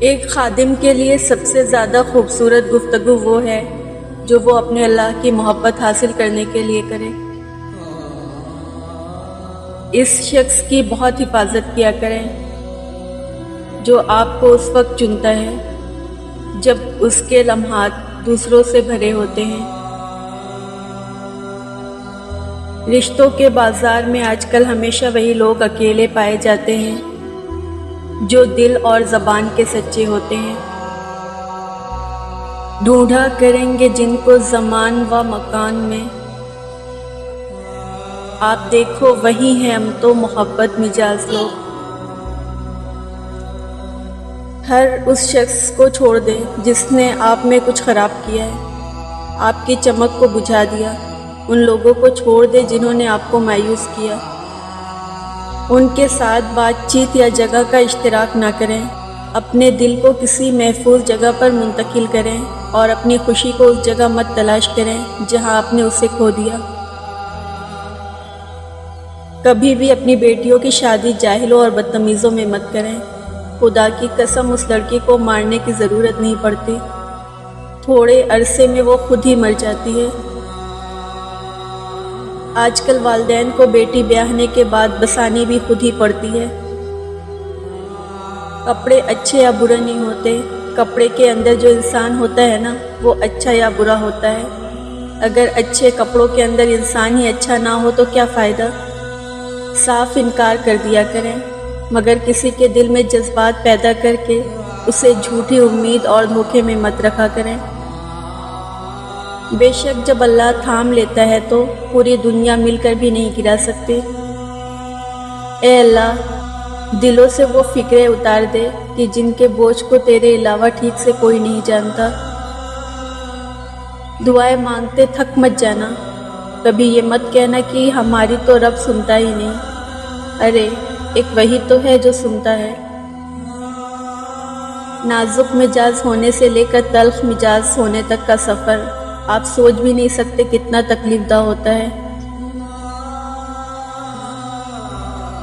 ایک خادم کے لیے سب سے زیادہ خوبصورت گفتگو وہ ہے جو وہ اپنے اللہ کی محبت حاصل کرنے کے لیے کرے۔ اس شخص کی بہت حفاظت کیا کریں جو آپ کو اس وقت چنتا ہے جب اس کے لمحات دوسروں سے بھرے ہوتے ہیں۔ رشتوں کے بازار میں آج کل ہمیشہ وہی لوگ اکیلے پائے جاتے ہیں جو دل اور زبان کے سچے ہوتے ہیں۔ ڈھونڈا کریں گے جن کو زمان و مکان میں، آپ دیکھو وہی ہیں ہم تو محبت مجاز لوگ۔ ہر اس شخص کو چھوڑ دے جس نے آپ میں کچھ خراب کیا ہے، آپ کی چمک کو بجھا دیا۔ ان لوگوں کو چھوڑ دے جنہوں نے آپ کو مایوس کیا۔ ان کے ساتھ بات چیت یا جگہ کا اشتراک نہ کریں۔ اپنے دل کو کسی محفوظ جگہ پر منتقل کریں اور اپنی خوشی کو اس جگہ مت تلاش کریں جہاں آپ نے اسے کھو دیا۔ کبھی بھی اپنی بیٹیوں کی شادی جاہلوں اور بدتمیزوں میں مت کریں۔ خدا کی قسم اس لڑکی کو مارنے کی ضرورت نہیں پڑتی، تھوڑے عرصے میں وہ خود ہی مر جاتی ہے۔ آج کل والدین کو بیٹی بیاہنے کے بعد بسانی بھی خود ہی پڑتی ہے۔ کپڑے اچھے یا برے نہیں ہوتے، کپڑے کے اندر جو انسان ہوتا ہے نا وہ اچھا یا برا ہوتا ہے۔ اگر اچھے کپڑوں کے اندر انسان ہی اچھا نہ ہو تو کیا فائدہ؟ صاف انکار کر دیا کریں، مگر کسی کے دل میں جذبات پیدا کر کے اسے جھوٹی امید اور دھوکے میں مت رکھا کریں۔ بے شک جب اللہ تھام لیتا ہے تو پوری دنیا مل کر بھی نہیں گرا سکتی۔ اے اللہ، دلوں سے وہ فکریں اتار دے کہ جن کے بوجھ کو تیرے علاوہ ٹھیک سے کوئی نہیں جانتا۔ دعائیں مانگتے تھک مت جانا، کبھی یہ مت کہنا کہ ہماری تو رب سنتا ہی نہیں۔ ارے ایک وہی تو ہے جو سنتا ہے۔ نازک مزاج ہونے سے لے کر تلخ مزاج ہونے تک کا سفر آپ سوچ بھی نہیں سکتے کتنا تکلیف دہ ہوتا ہے۔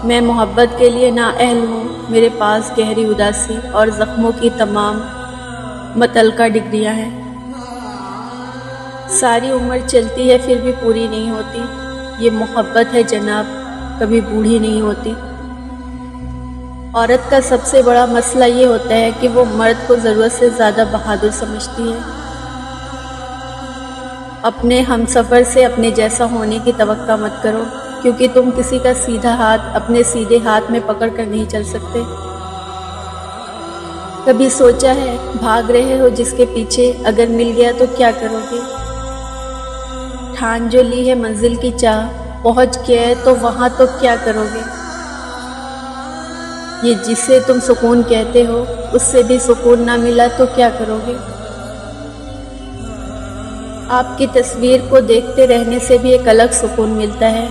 میں محبت کے لیے نااہل ہوں، میرے پاس گہری اداسی اور زخموں کی تمام متعلقہ ڈگریاں ہیں۔ ساری عمر چلتی ہے پھر بھی پوری نہیں ہوتی۔ یہ محبت ہے جناب، کبھی بوڑھی نہیں ہوتی۔ عورت کا سب سے بڑا مسئلہ یہ ہوتا ہے کہ وہ مرد کو ضرورت سے زیادہ بہادر سمجھتی ہے۔ اپنے ہمسفر سے اپنے جیسا ہونے کی توقع مت کرو، کیونکہ تم کسی کا سیدھا ہاتھ اپنے سیدھے ہاتھ میں پکڑ کر نہیں چل سکتے۔ کبھی سوچا ہے بھاگ رہے ہو جس کے پیچھے، اگر مل گیا تو کیا کرو گے؟ ٹھان جو لی ہے منزل کی چاہ، پہنچ گئے تو وہاں تو کیا کرو گے؟ یہ جسے تم سکون کہتے ہو اس سے بھی سکون نہ ملا تو کیا کرو گے؟ آپ کی تصویر کو دیکھتے رہنے سے بھی ایک الگ سکون ملتا ہے۔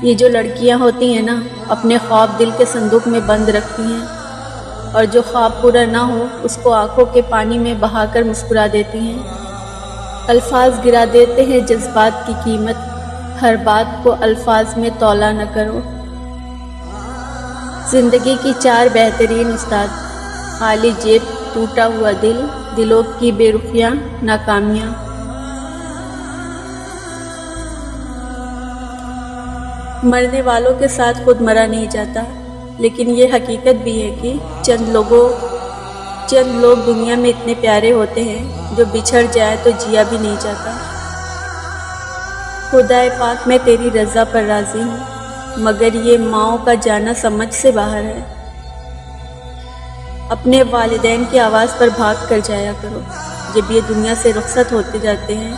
یہ جو لڑکیاں ہوتی ہیں نا، اپنے خواب دل کے صندوق میں بند رکھتی ہیں، اور جو خواب پورا نہ ہو اس کو آنکھوں کے پانی میں بہا کر مسکرا دیتی ہیں۔ الفاظ گرا دیتے ہیں جذبات کی قیمت، ہر بات کو الفاظ میں تولا نہ کرو۔ زندگی کی 4 بہترین استاد: خالی جیب، ٹوٹا ہوا دل، دلوں کی بے رخیاں، ناکامیاں۔ مرنے والوں کے ساتھ خود مرا نہیں جاتا، لیکن یہ حقیقت بھی ہے کہ چند لوگ دنیا میں اتنے پیارے ہوتے ہیں جو بچھڑ جائے تو جیا بھی نہیں جاتا۔ خدائے پاک میں تیری رضا پر راضی ہوں، مگر یہ ماؤں کا جانا سمجھ سے باہر ہے۔ اپنے والدین کی آواز پر بھاگ کر جایا کرو۔ جب یہ دنیا سے رخصت ہوتے جاتے ہیں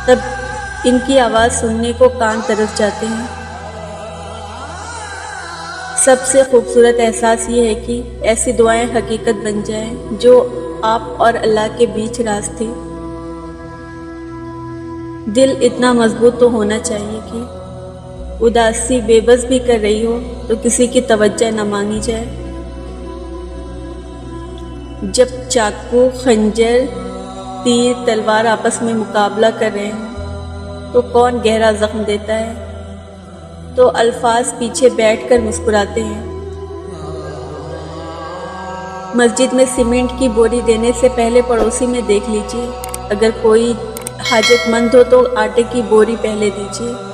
تب ان کی آواز سننے کو کان طرف جاتے ہیں۔ سب سے خوبصورت احساس یہ ہے کہ ایسی دعائیں حقیقت بن جائیں جو آپ اور اللہ کے بیچ راز تھی۔ دل اتنا مضبوط تو ہونا چاہیے کہ اداسی بے بس بھی کر رہی ہو تو کسی کی توجہ نہ مانگی جائے۔ جب چاقو، خنجر، تیر، تلوار آپس میں مقابلہ کر رہے ہوں تو کون گہرا زخم دیتا ہے؟ تو الفاظ پیچھے بیٹھ کر مسکراتے ہیں۔ مسجد میں سیمنٹ کی بوری دینے سے پہلے پڑوسی میں دیکھ لیجیے، اگر کوئی حاجت مند ہو تو آٹے کی بوری پہلے دیجیے۔